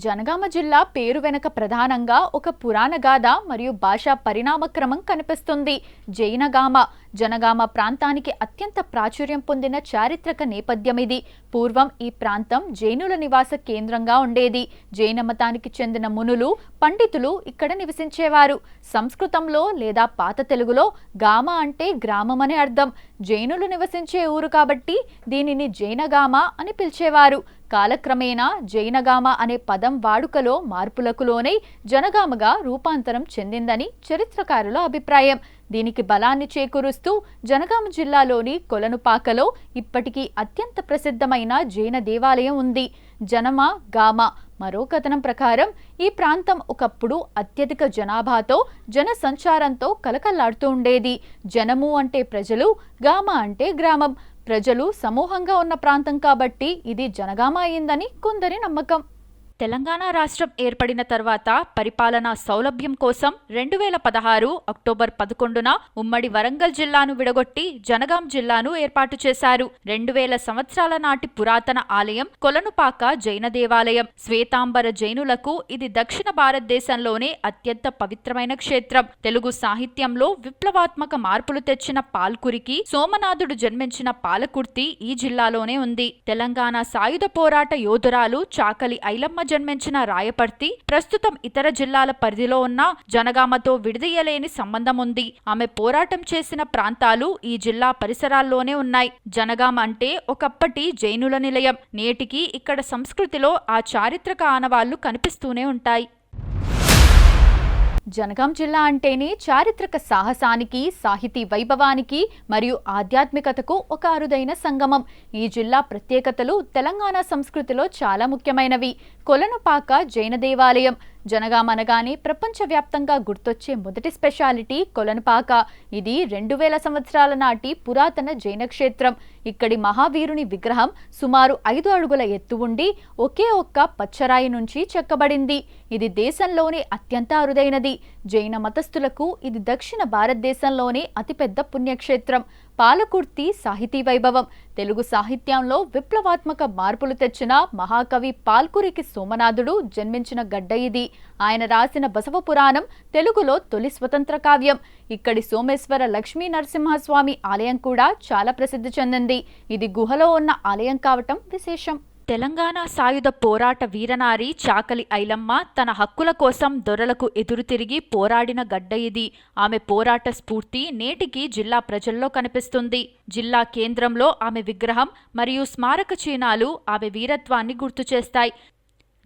జనగామ జిల్లా పేరు వెనుక ప్రధానంగా ఒక పురాణ గాథ మరియు భాషా పరిణామక్రమం కనిపిస్తుంది. జైనగామ జనగామ ప్రాంతానికి అత్యంత ప్రాచుర్యం పొందిన చారిత్రక నేపథ్యం ఇది. పూర్వం ఈ ప్రాంతం జైనుల నివాస కేంద్రంగా ఉండేది. జైన మతానికి చెందిన మునులు, పండితులు ఇక్కడ నివసించేవారు. సంస్కృతంలో లేదా పాత తెలుగులో గామ అంటే గ్రామం అని అర్థం. జైనులు నివసించే ఊరు కాబట్టి దీనిని జైనగామ అని పిలిచేవారు. కాలక్రమేణా జైనగామ అనే పదం వాడుకలో మార్పులకు లోనై జనగామగా రూపాంతరం చెందిందని చరిత్రకారుల అభిప్రాయం. దీనికి బలాన్ని చేకూరుస్తూ జనగామ జిల్లాలోని కొలనుపాకలో ఇప్పటికీ అత్యంత ప్రసిద్ధమైన జైన దేవాలయం ఉంది. జనమ గామ. మరో కథనం ప్రకారం ఈ ప్రాంతం ఒకప్పుడు అత్యధిక జనాభాతో జన సంచారంతో కలకల్లాడుతూ ఉండేది. జనము అంటే ప్రజలు, గామ అంటే గ్రామం. ప్రజలు సమూహంగా ఉన్న ప్రాంతం కాబట్టి ఇది జనగామ అయిందని కొందరి నమ్మకం. తెలంగాణ రాష్ట్రం ఏర్పడిన తర్వాత పరిపాలనా సౌలభ్యం కోసం 2016 అక్టోబర్ 11న ఉమ్మడి వరంగల్ జిల్లాను విడగొట్టి జనగాం జిల్లాను ఏర్పాటు చేశారు. 2000 సంవత్సరాల నాటి పురాతన ఆలయం కొలనుపాక జైన దేవాలయం. శ్వేతాంబర జైనులకు ఇది దక్షిణ భారతదేశంలోనే అత్యంత పవిత్రమైన క్షేత్రం. తెలుగు సాహిత్యంలో విప్లవాత్మక మార్పులు తెచ్చిన పాల్కురికి సోమనాథుడు జన్మించిన పాలకుర్తి ఈ జిల్లాలోనే ఉంది. తెలంగాణ సాయుధ పోరాట యోధురాలు చాకలి ఐలమ్మ జన్మించిన రాయపర్తి ప్రస్తుతం ఇతర జిల్లాల పరిధిలో ఉన్న జనగామతో విడదీయలేని సంబంధం ఉంది. ఆమె పోరాటం చేసిన ప్రాంతాలు ఈ జిల్లా పరిసరాల్లోనే ఉన్నాయి. జనగామ అంటే ఒకప్పటి జైనుల నిలయం. నేటికి ఇక్కడ సంస్కృతిలో ఆ చారిత్రక ఆనవాళ్లు కనిపిస్తూనే ఉంటాయి. జనగాం జిల్లా అంటేనే చారిత్రక సాహసానికి, సాహితీ వైభవానికి మరియు ఆధ్యాత్మికతకు ఒక అరుదైన సంగమం. ఈ జిల్లా ప్రత్యేకతలు తెలంగాణ సంస్కృతిలో చాలా ముఖ్యమైనవి. కొలనుపాక జైన దేవాలయం. జనగాం అనగానే ప్రపంచవ్యాప్తంగా గుర్తొచ్చే మొదటి స్పెషాలిటీ కొలనుపాక. ఇది 2000 సంవత్సరాల నాటి పురాతన జైన క్షేత్రం. ఇక్కడి మహావీరుని విగ్రహం సుమారు 5 అడుగుల ఎత్తు ఉండి ఒకే ఒక్క పచ్చరాయి నుంచి చెక్కబడింది. ఇది దేశంలోనే అత్యంత అరుదైనది. జైన మతస్థులకు ఇది దక్షిణ భారతదేశంలోనే అతిపెద్ద పుణ్యక్షేత్రం. పాలకుర్తి సాహితీ వైభవం. తెలుగు సాహిత్యంలో విప్లవాత్మక మార్పులు తెచ్చిన మహాకవి పాల్కురికి సోమనాథుడు జన్మించిన గడ్డ ఇది. ఆయన రాసిన బసవ పురాణం తెలుగులో తొలి స్వతంత్ర కావ్యం. ఇక్కడి సోమేశ్వర లక్ష్మీ నరసింహస్వామి ఆలయం కూడా చాలా ప్రసిద్ధి చెందింది. ఇది గుహలో ఉన్న ఆలయం కావటం విశేషం. తెలంగాణ సాయుధ పోరాట వీరనారి చాకలి ఐలమ్మ తన హక్కుల కోసం దొరలకు ఎదురు తిరిగి పోరాడిన గడ్డ ఇది. ఆమె పోరాట స్ఫూర్తి నేటికి జిల్లా ప్రజల్లో కనిపిస్తుంది. జిల్లా కేంద్రంలో ఆమె విగ్రహం మరియు స్మారక చిహ్నాలు ఆమె వీరత్వాన్ని గుర్తు చేస్తాయి.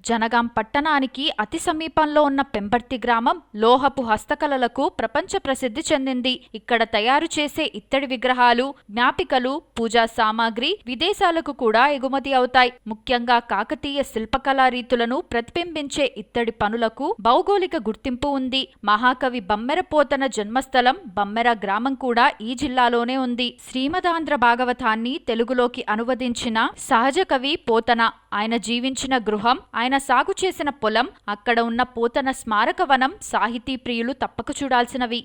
జనగాం పట్టణానికి అతి సమీపంలో ఉన్న పెంబర్తి గ్రామం లోహపు హస్తకళలకు ప్రపంచ ప్రసిద్ధి చెందింది. ఇక్కడ తయారు చేసే ఇత్తడి విగ్రహాలు, జ్ఞాపికలు, పూజా సామాగ్రి విదేశాలకు కూడా ఎగుమతి అవుతాయి. ముఖ్యంగా కాకతీయ శిల్పకళా రీతులను ప్రతిబింబించే ఇత్తడి పనులకు భౌగోళిక గుర్తింపు ఉంది. మహాకవి బమ్మెర పోతన జన్మస్థలం బమ్మెర గ్రామం కూడా ఈ జిల్లాలోనే ఉంది. శ్రీమదాంధ్ర భాగవతాన్ని తెలుగులోకి అనువదించిన సహజ కవి పోతన. ఆయన జీవించిన గృహం, ఆయన సాగు చేసిన పొలం, అక్కడ ఉన్న పోతన స్మారక వనం సాహితీ ప్రియులు తప్పక చూడాల్సినవి.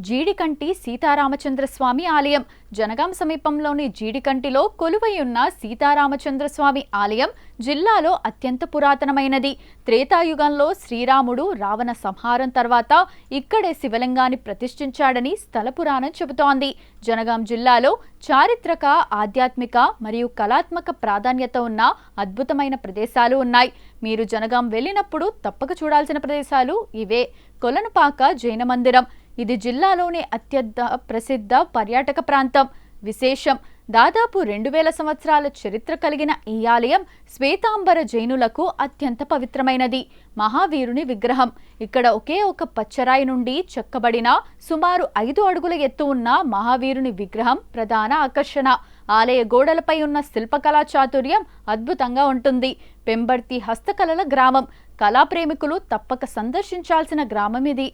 జీడికంటి సీతారామచంద్రస్వామి ఆలయం. జనగాం సమీపంలోని జీడికంటిలో కొలువై ఉన్న సీతారామచంద్రస్వామి ఆలయం జిల్లాలో అత్యంత పురాతనమైనది. త్రేతాయుగంలో శ్రీరాముడు రావణ సంహారం తర్వాత ఇక్కడే శివలింగాన్ని ప్రతిష్ఠించాడని స్థల పురాణం చెబుతోంది. జనగాం జిల్లాలో చారిత్రక, ఆధ్యాత్మిక మరియు కళాత్మక ప్రాధాన్యత ఉన్న అద్భుతమైన ప్రదేశాలు ఉన్నాయి. మీరు జనగాం వెళ్ళినప్పుడు తప్పక చూడాల్సిన ప్రదేశాలు ఇవే. కొలనుపాక జైన మందిరం. ఇది జిల్లాలోనే అత్యంత ప్రసిద్ధ పర్యాటక ప్రాంతం. విశేషం, దాదాపు 2000 సంవత్సరాల చరిత్ర కలిగిన ఈ ఆలయం శ్వేతాంబర జైనులకు అత్యంత పవిత్రమైనది. మహావీరుని విగ్రహం. ఇక్కడ ఒకే ఒక పచ్చరాయి నుండి చెక్కబడిన సుమారు 5 అడుగుల ఎత్తు ఉన్న మహావీరుని విగ్రహం ప్రధాన ఆకర్షణ. ఆలయ గోడలపై ఉన్న శిల్పకళా చాతుర్యం అద్భుతంగా ఉంటుంది. పెంబర్తి హస్తకళల గ్రామం. కళాప్రేమికులు తప్పక సందర్శించాల్సిన గ్రామం ఇది.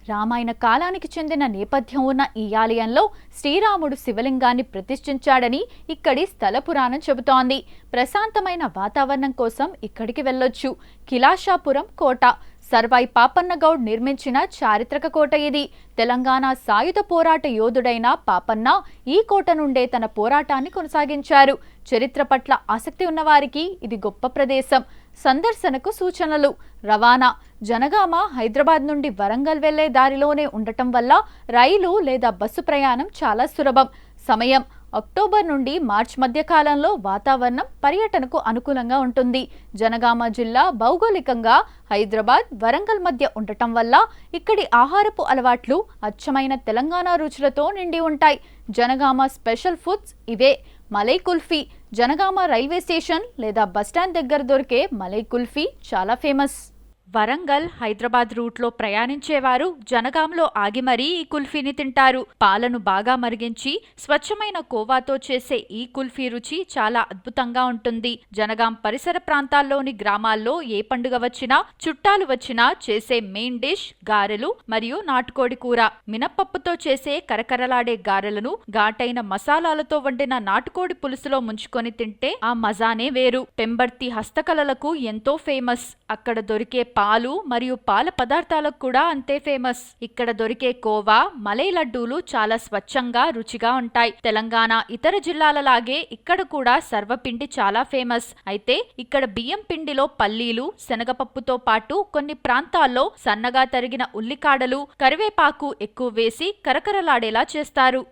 రామాయణ కాలానికి చెందిన నేపథ్యం ఉన్న ఈ ఆలయంలో శ్రీరాముడు శివలింగాన్ని ప్రతిష్ఠించాడని ఇక్కడి స్థల పురాణం చెబుతోంది. ప్రశాంతమైన వాతావరణం కోసం ఇక్కడికి వెళ్ళొచ్చు. కిలాషాపురం కోట. సర్వాయి పాపన్న గౌడ్ నిర్మించిన చారిత్రక కోట ఇది. తెలంగాణ సాయుధ పోరాట యోధుడైన పాపన్న ఈ కోట నుండే తన పోరాటాన్ని కొనసాగించారు. చరిత్ర పట్ల ఆసక్తి ఉన్నవారికి ఇది గొప్ప ప్రదేశం. సందర్శనకు సూచనలు: రవాణా: జనగామ హైదరాబాద్ నుండి వరంగల్ వెళ్లే దారిలోనే ఉండటం వల్ల రైలు లేదా బస్సు ప్రయాణం చాలా సులభం. సమయం: అక్టోబర్ నుండి మార్చి మధ్య కాలంలో వాతావరణం పర్యటనకు అనుకూలంగా ఉంటుంది. జనగామ జిల్లా భౌగోళికంగా హైదరాబాద్, వరంగల్ మధ్య ఉండటం వల్ల ఇక్కడి ఆహారపు అలవాట్లు అచ్చమైన తెలంగాణ రుచులతో నిండి ఉంటాయి. జనగామ స్పెషల్ ఫుడ్స్ ఇవే: మలై కుల్ఫీ. జనగామ రైల్వే స్టేషన్ లేదా బస్టాండ్ దగ్గర దొరికే మలై కుల్ఫీ చాలా ఫేమస్. వరంగల్, హైదరాబాద్ రూట్లో ప్రయాణించేవారు జనగాంలో ఆగి మరీ ఈ కుల్ఫీని తింటారు. పాలను బాగా మరిగించి స్వచ్ఛమైన కోవాతో చేసే ఈ కుల్ఫీ రుచి చాలా అద్భుతంగా ఉంటుంది. జనగాం పరిసర ప్రాంతాల్లోని గ్రామాల్లో ఏ పండుగ వచ్చినా, చుట్టాలు వచ్చినా చేసే మెయిన్ డిష్ గారెలు మరియు నాటుకోడి కూర. మినప్పప్పుతో చేసే కరకరలాడే గారెలను ఘాటైన మసాలాలతో వండిన నాటుకోడి పులుసులో ముంచుకొని తింటే ఆ మజానే వేరు. పెంబర్తి హస్తకళలకు ఎంతో ఫేమస్. అక్కడ దొరికే పాలు మరియు పాల పదార్థాలకు కూడా అంతే ఫేమస్. ఇక్కడ దొరికే కోవా, మలై లడ్డూలు చాలా స్వచ్ఛంగా, రుచిగా ఉంటాయి. తెలంగాణ ఇతర జిల్లాలలాగే ఇక్కడ కూడా సర్వపిండి చాలా ఫేమస్. అయితే ఇక్కడ బియ్యం పిండిలో పల్లీలు, శనగపప్పుతో పాటు కొన్ని ప్రాంతాల్లో సన్నగా తరిగిన ఉల్లికాడలు, కరివేపాకు ఎక్కువ వేసి కరకరలాడేలా చేస్తారు.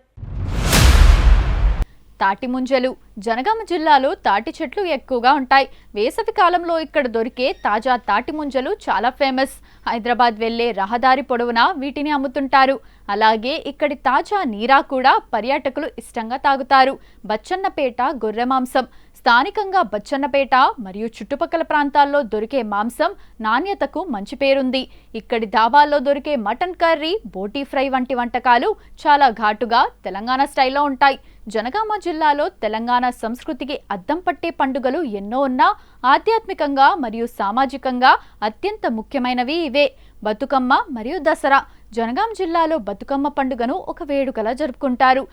తాటి ముంజలు: జనగామ జిల్లాలో తాటి చెట్లు ఎక్కువగా ఉంటాయి. వేసవి కాలంలో ఇక్కడ దొరికే తాజా తాటి ముంజలు చాలా ఫేమస్. హైదరాబాద్ వెళ్లే రహదారి పొడవునా వీటిని అమ్ముతుంటారు. అలాగే ఇక్కడి తాజా నీరా కూడా పర్యాటకులు ఇష్టంగా తాగుతారు. బచ్చన్నపేట గొర్రె మాంసం: స్థానికంగా బచ్చన్నపేట మరియు చుట్టుపక్కల ప్రాంతాల్లో దొరికే మాంసం నాణ్యతకు మంచి పేరుంది. ఇక్కడి ధాబాల్లో దొరికే మటన్ కర్రీ, బోటీ ఫ్రై వంటి వంటకాలు చాలా ఘాటుగా తెలంగాణ స్టైల్లో ఉంటాయి. జనగామ జిల్లాలో తెలంగాణ సంస్కృతికి అద్దం పట్టే పండుగలు ఎన్నో ఉన్నా ఆధ్యాత్మికంగా మరియు సామాజికంగా అత్యంత ముఖ్యమైనవి ఇవే: బతుకమ్మ మరియు దసరా. జనగాం జిల్లాలో బతుకమ్మ పండుగను ఒక వేడుకలా జరుపుకుంటారు.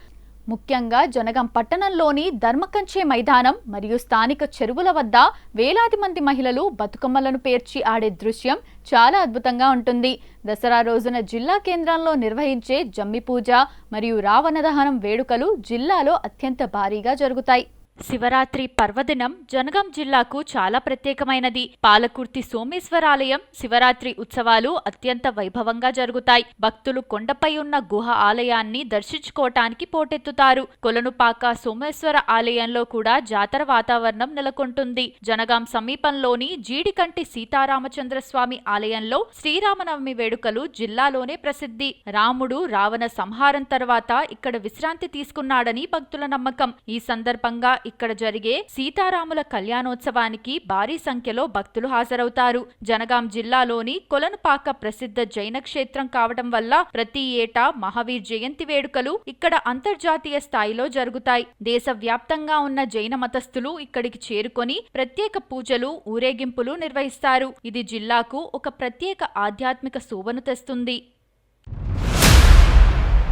ముఖ్యంగా జనగాం పట్టణంలోని ధర్మకంచే మైదానం మరియు స్థానిక చెరువుల వద్ద వేలాది మంది మహిళలు బతుకమ్మలను పేర్చి ఆడే దృశ్యం చాలా అద్భుతంగా ఉంటుంది. దసరా రోజున జిల్లా కేంద్రంలో నిర్వహించే జమ్మి పూజ మరియు రావణ దహనం వేడుకలు జిల్లాలో అత్యంత భారీగా జరుగుతాయి. శివరాత్రి పర్వదినం జనగాం జిల్లాకు చాలా ప్రత్యేకమైనది. పాలకుర్తి సోమేశ్వరాలయం శివరాత్రి ఉత్సవాలు అత్యంత వైభవంగా జరుగుతాయి. భక్తులు కొండపై ఉన్న గుహ ఆలయాన్ని దర్శించుకోవటానికి పోటెత్తుతారు. కొలనుపాక సోమేశ్వర ఆలయంలో కూడా జాతర వాతావరణం నెలకొంటుంది. జనగాం సమీపంలోని జీడికంటి సీతారామచంద్రస్వామి ఆలయంలో శ్రీరామనవమి వేడుకలు జిల్లాలోనే ప్రసిద్ధి. రాముడు రావణ సంహారం తర్వాత ఇక్కడ విశ్రాంతి తీసుకున్నాడని భక్తుల నమ్మకం. ఈ సందర్భంగా ఇక్కడ జరిగే సీతారాముల కళ్యాణోత్సవానికి భారీ సంఖ్యలో భక్తులు హాజరవుతారు. జనగాం జిల్లాలోని కొలనుపాక ప్రసిద్ధ జైన క్షేత్రం కావడం వల్ల ప్రతి ఏటా మహావీర్ జయంతి వేడుకలు ఇక్కడ అంతర్జాతీయ స్థాయిలో జరుగుతాయి. దేశవ్యాప్తంగా ఉన్న జైన మతస్థులు ఇక్కడికి చేరుకొని ప్రత్యేక పూజలు, ఊరేగింపులు నిర్వహిస్తారు. ఇది జిల్లాకు ఒక ప్రత్యేక ఆధ్యాత్మిక శోభను తెస్తుంది.